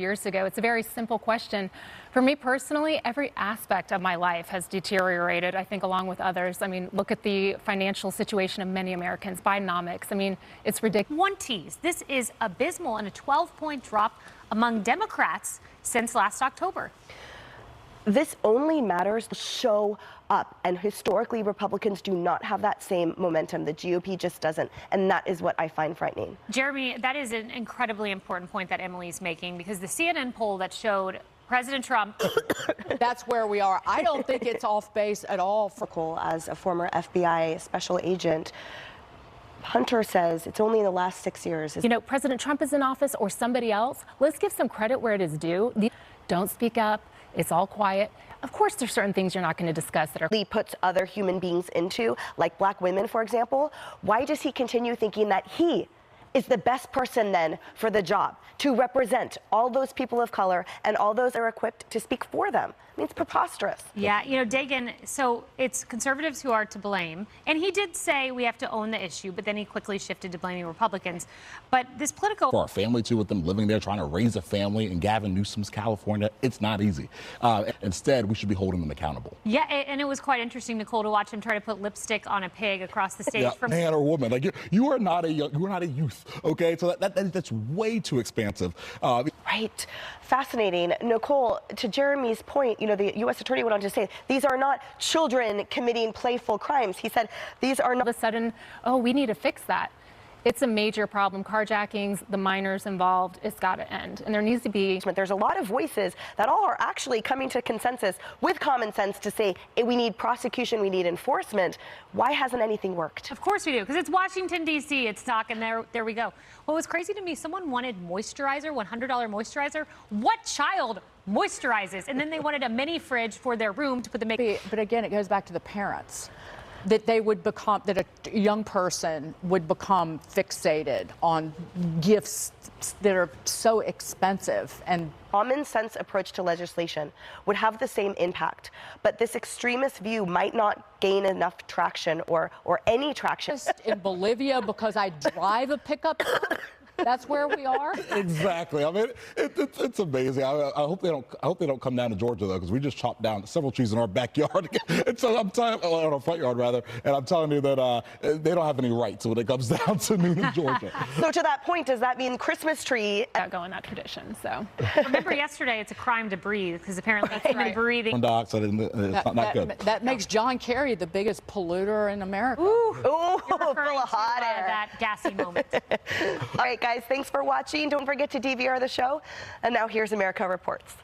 Years ago. It's a very simple question. For me personally, every aspect of my life has deteriorated, I think, along with others. I mean, look at the financial situation of many Americans. Bidenomics. I mean, it's ridiculous. 20s. This is abysmal and a 12-point drop among Democrats since last October. This only matters show up, and historically Republicans do not have that same momentum. The GOP just doesn't, and that is what I find frightening. Jeremy, that is an incredibly important point that Emily's making, because the CNN poll that showed President Trump. That's where we are. I don't think it's off base at all for Nicole. As a former FBI special agent, Hunter says it's only in the last 6 years. You know, President Trump is in office or somebody else. Let's give some credit where it is due. Don't speak up. It's all quiet. Of course, there's certain things you're not going to discuss that are. He puts other human beings into, like black women, for example. Why does he continue thinking that he is the best person then for the job to represent all those people of color and all those that are equipped to speak for them? I mean, it's preposterous. Yeah, you know, Dagen, so it's conservatives who are to blame. And he did say we have to own the issue, but then he quickly shifted to blaming Republicans. But this political. For our family, too, with them living there, trying to raise a family in Gavin Newsom's California, it's not easy. Instead, we should be holding them accountable. Yeah, and it was quite interesting, Nicole, to watch him try to put lipstick on a pig across the stage. Yeah, from man or woman, like you are not a youth, okay? So that's way too expansive. Right. Fascinating. Nicole, to Jeremy's point, you know, the U.S. attorney went on to say these are not children committing playful crimes. He said these are not. All of a sudden, oh, we need to fix that. It's a major problem. Carjackings, the minors involved, it's got to end. And there needs to be. There's a lot of voices that all are actually coming to consensus with common sense to say we need prosecution, we need enforcement. Why hasn't anything worked? Of course we do, because it's Washington, D.C. It's talk, and there we go. What was crazy to me, someone wanted moisturizer, $100 moisturizer. What child moisturizes? And then they wanted a mini fridge for their room to put the makeup. But again, it goes back to the parents. That they would become, that a young person would become fixated on gifts that are so expensive. And common sense approach to legislation would have the same impact, but this extremist view might not gain enough traction or any traction. In Bolivia, because I drive a pickup truck. That's where we are. Exactly. I mean, it's amazing. I hope they don't come down to Georgia though, because we just chopped down several trees in our backyard. And so I'm telling, in our front yard rather, and I'm telling you that they don't have any rights when it comes down to Newnan, Georgia. So to that point, does that mean Christmas tree? Go in that tradition. So remember yesterday, it's a crime to breathe, because apparently it's right. Breathing. Dioxide, it's not good. That makes John Kerry the biggest polluter in America. Ooh, full of hot air. That gassy moment. All right, guys, thanks for watching. Don't forget to DVR the show. And now here's America Reports.